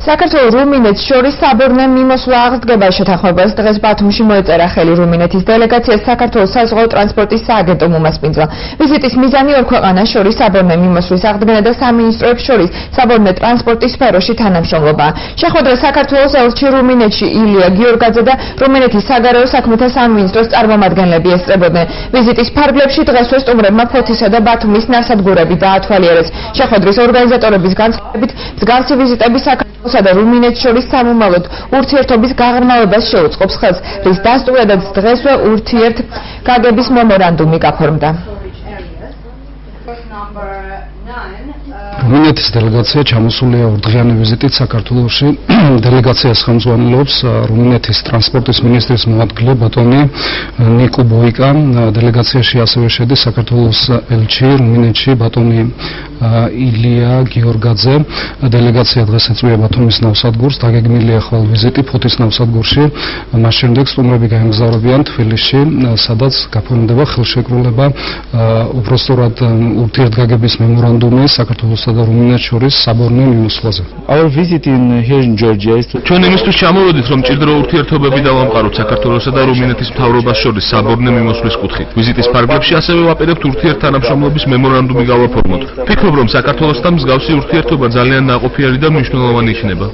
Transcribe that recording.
საქართველოს რუმინეთს შორის საბორნე მიმოსვლა აღსდგება შეთანხმებას დღეს ბათუმში მოეწერა ხელი რუმინეთის დელეგაციას საქართველოს საზღვაო ტრანსპორტის სააგენტომ უმასპინძლა. ვიზიტის მიზანი ორ ქვეყანას შორის საბორნე მიმოსვლის აღდგენა და სამინისტროებს შორის საბორნე ტრანსპორტის სფეროში თანამშრომლობა. შეხვედრა საქართველოს ელჩი რუმინეთში ილია გიორგაძე და რუმინეთის საგარეო საქმეთა სამინისტროს წარმომადგენლები ესწრებოდნენ. ვიზიტის ფარგლებში დღესვე სტუმრებმა ფოთისა და ბათუმის ნავსადგურები დაათვალიერეს. შეხვედრის ორგანიზატორების განცხადებით მსგავსი ვიზიტები საქართველოსა და რუმინეთს შორის სამომავლოდ ურთიერთობის გაღრმავებას შეუწყობს ხელს, რის დასტურადაც დღესვე ურთიერთგაგების მემორანდუმი გაფორმდა. რუმინეთის დელეგაცია ჩამოსულია ორდღიანი ვიზიტით საქართველოში. დელეგაციას ხელმძღვანელობს რუმინეთის ტრანსპორტის მინისტრის მოადგილე ბატონი ნიკო ბოიკა. დელეგაციაში ასევე შედის საქართველოს ელჩი რუმინეთში ბატონი ილია გიორგაძე. დელეგაცია დღეს ეწვია ბათუმის ნავსადგურს. დაგეგმილია ხვალ ვიზიტი ფოთის ნავსადგურში. მას შემდეგ სტუმრები გაემგზავრებიან თბილისში, სადაც გაფორმდება ხელშეკრულება უпростоრად ურთიერთგაგების მემორანდუმი საქართველოსა და რუმინეთს შორის საბორნე მიმოსვლაზე. Our visit here in Georgia is ჩვენ იმისთვის ჩამოვედით, რომ მჭიდრო ურთიერთობები დავამყაროთ საქართველოსა და რუმინეთის მთავრობას შორის საბორნე მიმოსვლის კუთხით. ვიზიტის ფარგლებში ასევე ვაპირებთ ურთიერთთანამშრომლობის მემორანდუმი გავაფორმოთ. ვფიქრობ, რომ საქართველოსთან მსგავსი ურთიერთობა ძალიან ნაყოფიერი და მნიშვნელოვანი იქნება.